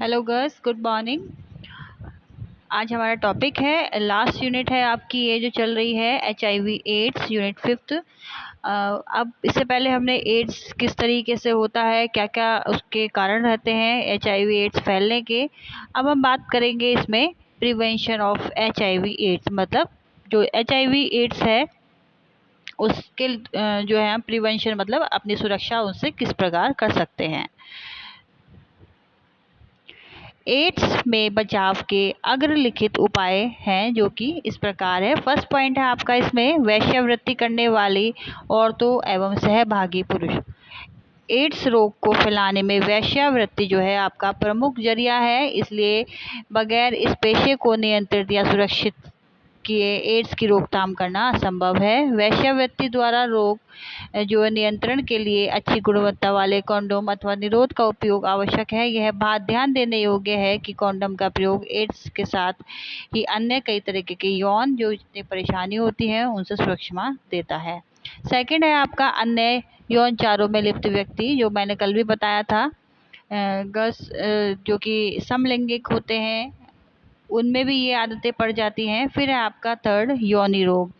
Hello girls, good morning. आज हमारा topic है, लास्ट यूनिट है आपकी ये जो चल रही है HIV एड्स यूनिट 5th। अब इससे पहले हमने एड्स किस तरीके से होता है, क्या क्या उसके कारण रहते हैं HIV एड्स फैलने के। अब हम बात करेंगे इसमें प्रिवेंशन ऑफ HIV एड्स, मतलब जो HIV एड्स है उसके जो है प्रिवेंशन मतलब अपनी सुरक्षा उससे किस प्रकार कर सकते हैं। एड्स में बचाव के अग्रलिखित उपाय हैं जो कि इस प्रकार है। फर्स्ट पॉइंट है आपका इसमें वेश्यावृत्ति करने वाली औरतों एवं सहभागी पुरुष। एड्स रोग को फैलाने में वेश्यावृत्ति जो है आपका प्रमुख जरिया है, इसलिए बगैर इस पेशे को नियंत्रित या सुरक्षित किए एड्स की रोकथाम करना असंभव है। वेश्यावृत्ति द्वारा रोग जो नियंत्रण के लिए अच्छी गुणवत्ता वाले कंडोम अथवा निरोध का उपयोग आवश्यक है। यह बात ध्यान देने योग्य है कि कंडोम का प्रयोग एड्स के साथ ही अन्य कई तरीके के यौन जो जितनी परेशानी होती है उनसे सुरक्षा देता है। सेकंड है आपका अन्य यौन चारों में लिप्त व्यक्ति, जो मैंने कल भी बताया था। गर्ल्स जो कि समलैंगिक होते हैं उनमें भी ये आदतें पड़ जाती हैं। फिर है आपका थर्ड योनि रोग।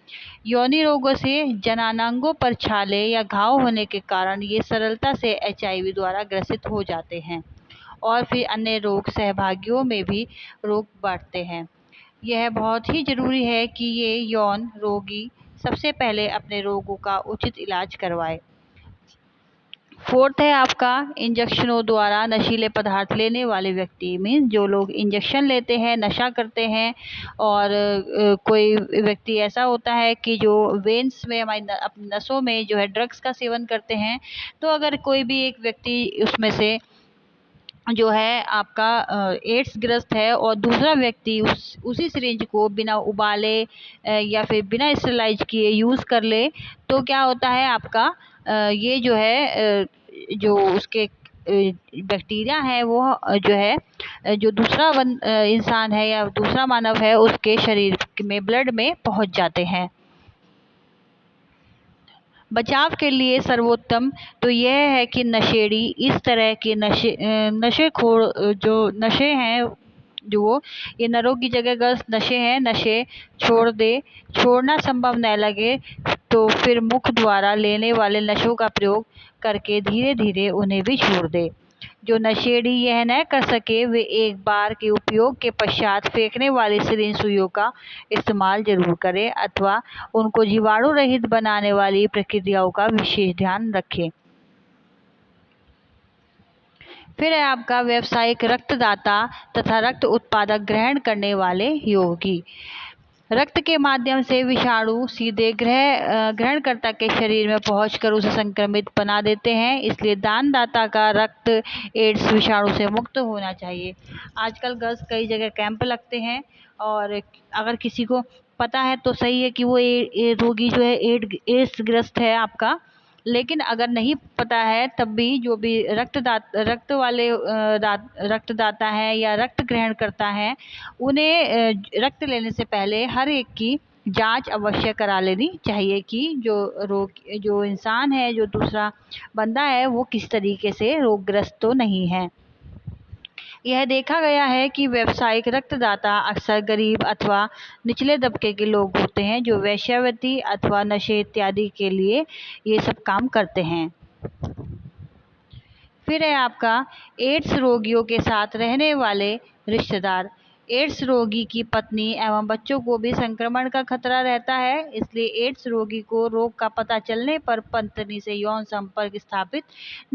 योनि रोगों से जनानांगों पर छाले या घाव होने के कारण ये सरलता से HIV द्वारा ग्रसित हो जाते हैं और फिर अन्य रोग सहभागियों में भी रोग बढ़ते हैं। यह बहुत ही जरूरी है कि ये यौन रोगी सबसे पहले अपने रोगों का उचित इलाज करवाए। फोर्थ है आपका इंजेक्शनों द्वारा नशीले पदार्थ लेने वाले व्यक्ति, मीन्स जो लोग इंजेक्शन लेते हैं, नशा करते हैं। और कोई व्यक्ति ऐसा होता है कि जो वेन्स में हमारी अपनी नसों में जो है ड्रग्स का सेवन करते हैं। तो अगर कोई भी एक व्यक्ति उसमें से जो है आपका एड्स ग्रस्त है और दूसरा व्यक्ति उसी सिरिंज को बिना उबाले या फिर बिना स्टरलाइज किए यूज़ कर ले, तो क्या होता है आपका ये जो है जो उसके बैक्टीरिया है वो जो है जो दूसरा इंसान है या दूसरा मानव है उसके शरीर में ब्लड में पहुंच जाते हैं। बचाव के लिए सर्वोत्तम तो यह है कि नशेड़ी इस तरह के नशेखोर जो नशे हैं जो वो ये नरों की जगह ग्रस्त नशे हैं, नशे छोड़ दे। छोड़ना संभव न लगे तो फिर मुख द्वारा लेने वाले नशों का प्रयोग करके धीरे धीरे उन्हें भी छोड़ दे। जो नशेड़ी यह न कर सके वे एक बार के उपयोग के पश्चात फेंकने वाली सिरिंज सुइयों का इस्तेमाल जरूर करें अथवा उनको जीवाणु रहित बनाने वाली प्रक्रियाओं का विशेष ध्यान रखें। फिर है आपका व्यावसायिक रक्तदाता तथा रक्त उत्पादक ग्रहण करने वाले योगी। रक्त के माध्यम से विषाणु सीधे ग्रहणकर्ता के शरीर में पहुंचकर उसे संक्रमित बना देते हैं, इसलिए दानदाता का रक्त एड्स विषाणु से मुक्त होना चाहिए। आजकल गर्ल्स कई जगह कैंप लगते हैं और अगर किसी को पता है तो सही है कि वो रोगी जो है एड्स ग्रस्त है आपका, लेकिन अगर नहीं पता है तब भी जो भी रक्त वाले रक्तदाता है या रक्त ग्रहण करता है उन्हें रक्त लेने से पहले हर एक की जांच अवश्य करा लेनी चाहिए कि जो इंसान है, जो दूसरा बंदा है, वो किस तरीके से रोगग्रस्त तो नहीं है। यह देखा गया है कि व्यावसायिक रक्तदाता अक्सर गरीब अथवा निचले तबके के लोग होते हैं जो वेश्यावृत्ति अथवा नशे इत्यादि के लिए ये सब काम करते हैं। फिर है आपका एड्स रोगियों के साथ रहने वाले रिश्तेदार। एड्स रोगी की पत्नी एवं बच्चों को भी संक्रमण का खतरा रहता है, इसलिए एड्स रोगी को रोग का पता चलने पर पत्नी से यौन संपर्क स्थापित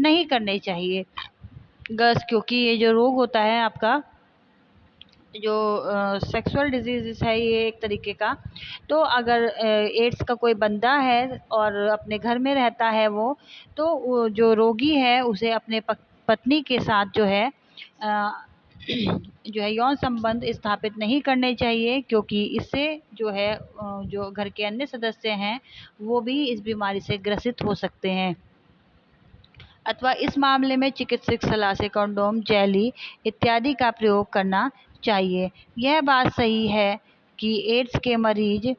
नहीं करने चाहिए। गर्ल्स, क्योंकि ये जो रोग होता है आपका जो सेक्सुअल डिजीज़ है ये एक तरीके का, तो अगर एड्स का कोई बंदा है और अपने घर में रहता है वो, तो वो जो रोगी है उसे अपने पत्नी के साथ जो है जो है यौन संबंध स्थापित नहीं करने चाहिए, क्योंकि इससे जो है जो घर के अन्य सदस्य हैं वो भी इस बीमारी से ग्रसित हो सकते हैं। अथवा इस मामले में चिकित्सक सलाह से कंडोम, जेली इत्यादि का प्रयोग करना चाहिए। यह बात सही है कि एड्स के मरीज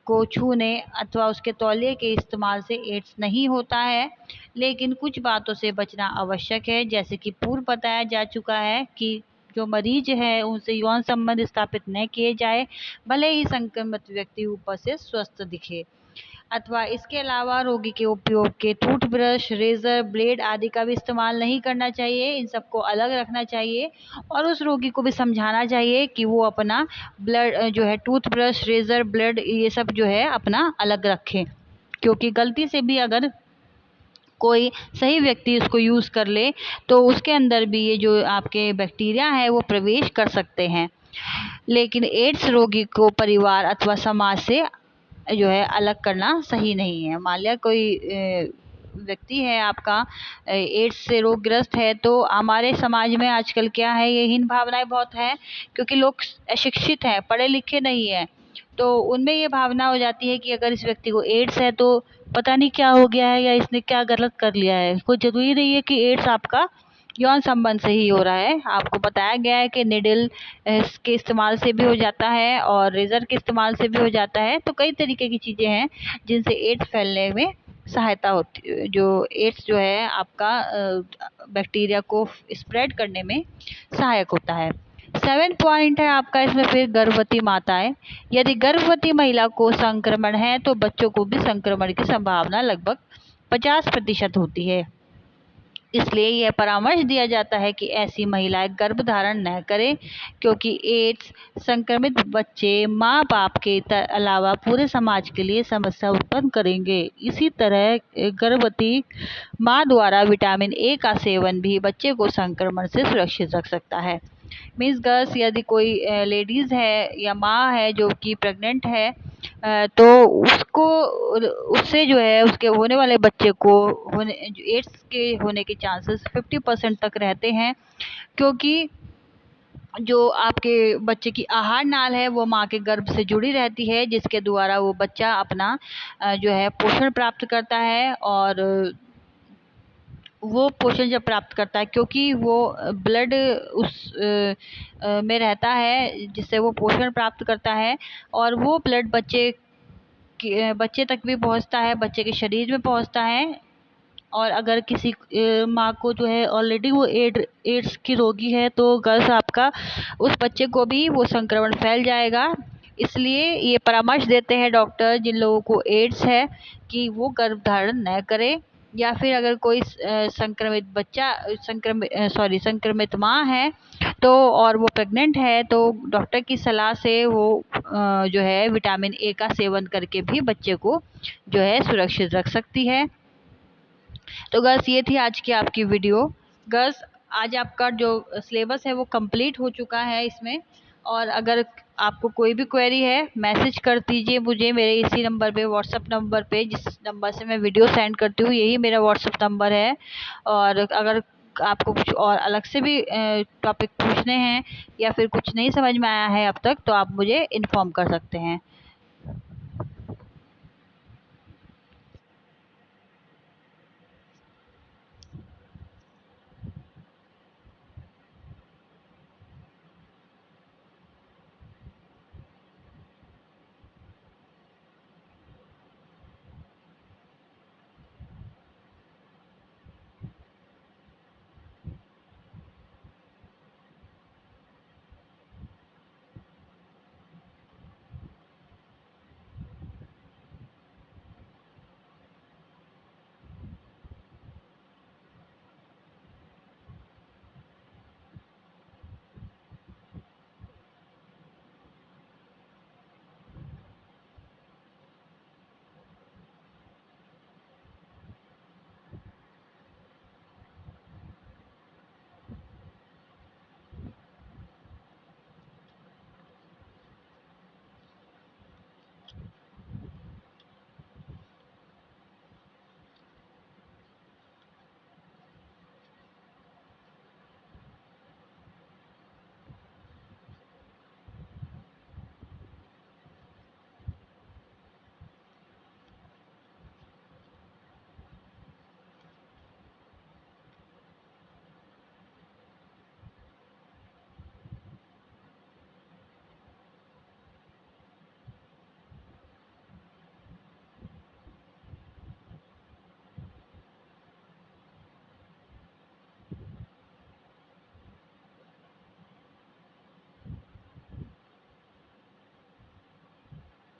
को छूने अथवा उसके तौलिए के इस्तेमाल से एड्स नहीं होता है, लेकिन कुछ बातों से बचना आवश्यक है, जैसे कि पूर्व बताया जा चुका है कि जो मरीज है उनसे यौन संबंध स्थापित न किए जाए, भले ही संक्रमित व्यक्ति ऊपर से स्वस्थ दिखे। अथवा इसके अलावा रोगी के उपयोग के टूथब्रश, रेजर, ब्लेड आदि का भी इस्तेमाल नहीं करना चाहिए। इन सबको अलग रखना चाहिए और उस रोगी को भी समझाना चाहिए कि वो अपना ब्लड जो है टूथब्रश, रेजर, ब्लेड ये सब जो है अपना अलग रखे, क्योंकि गलती से भी अगर कोई सही व्यक्ति इसको यूज़ कर ले तो उसके अंदर भी ये जो आपके बैक्टीरिया है वो प्रवेश कर सकते हैं। लेकिन एड्स रोगी को परिवार अथवा समाज से जो है अलग करना सही नहीं है। मान लिया कोई व्यक्ति है आपका एड्स से रोगग्रस्त है, तो हमारे समाज में आजकल क्या है, ये हीन भावनाएं बहुत है, क्योंकि लोग अशिक्षित हैं, पढ़े लिखे नहीं हैं, तो उनमें ये भावना हो जाती है कि अगर इस व्यक्ति को एड्स है तो पता नहीं क्या हो गया है या इसने क्या गलत कर लिया है। कोई जरूरी नहीं है कि एड्स आपका यौन संबंध से ही हो रहा है। आपको बताया गया है कि निडल के इस्तेमाल से भी हो जाता है और रेजर के इस्तेमाल से भी हो जाता है। तो कई तरीके की चीज़ें हैं जिनसे एड्स फैलने में सहायता होती है, जो एड्स जो है आपका बैक्टीरिया को स्प्रेड करने में सहायक होता है। 7 पॉइंट है आपका इसमें फिर गर्भवती माताएं। यदि गर्भवती महिला को संक्रमण है तो बच्चों को भी संक्रमण की संभावना लगभग 50% होती है। इसलिए यह परामर्श दिया जाता है कि ऐसी महिलाएं गर्भ धारण न करें, क्योंकि एड्स संक्रमित बच्चे माँ बाप के अलावा पूरे समाज के लिए समस्या उत्पन्न करेंगे। इसी तरह गर्भवती माँ द्वारा विटामिन ए का सेवन भी बच्चे को संक्रमण से सुरक्षित रख सकता है। मीन्स गर्ल्स, यदि कोई लेडीज़ है या माँ है जो कि प्रेग्नेंट है, तो उसको उससे जो है उसके होने वाले बच्चे को एड्स के होने के चांसेस 50% तक रहते हैं, क्योंकि जो आपके बच्चे की आहार नाल है वो माँ के गर्भ से जुड़ी रहती है, जिसके द्वारा वो बच्चा अपना जो है पोषण प्राप्त करता है। और वो पोषण जब प्राप्त करता है, क्योंकि वो ब्लड उस में रहता है जिससे वो पोषण प्राप्त करता है, और वो ब्लड बच्चे तक भी पहुंचता है, बच्चे के शरीर में पहुंचता है। और अगर किसी माँ को जो है ऑलरेडी वो एड्स की रोगी है तो गर्ल्स आपका उस बच्चे को भी वो संक्रमण फैल जाएगा। इसलिए ये परामर्श देते हैं डॉक्टर जिन लोगों को एड्स है कि वो गर्भ धारण न करें, या फिर अगर कोई संक्रमित माँ है तो और वो प्रेग्नेंट है तो डॉक्टर की सलाह से वो जो है विटामिन ए का सेवन करके भी बच्चे को जो है सुरक्षित रख सकती है। तो गर्ल्स ये थी आज की आपकी वीडियो। गर्ल्स आज आपका जो सिलेबस है वो कंप्लीट हो चुका है इसमें, और अगर आपको कोई भी क्वेरी है मैसेज कर दीजिए मुझे मेरे इसी नंबर पे, व्हाट्सअप नंबर पे, जिस नंबर से मैं वीडियो सेंड करती हूँ यही मेरा व्हाट्सअप नंबर है। और अगर आपको कुछ और अलग से भी टॉपिक पूछने हैं या फिर कुछ नहीं समझ में आया है अब तक, तो आप मुझे इन्फॉर्म कर सकते हैं।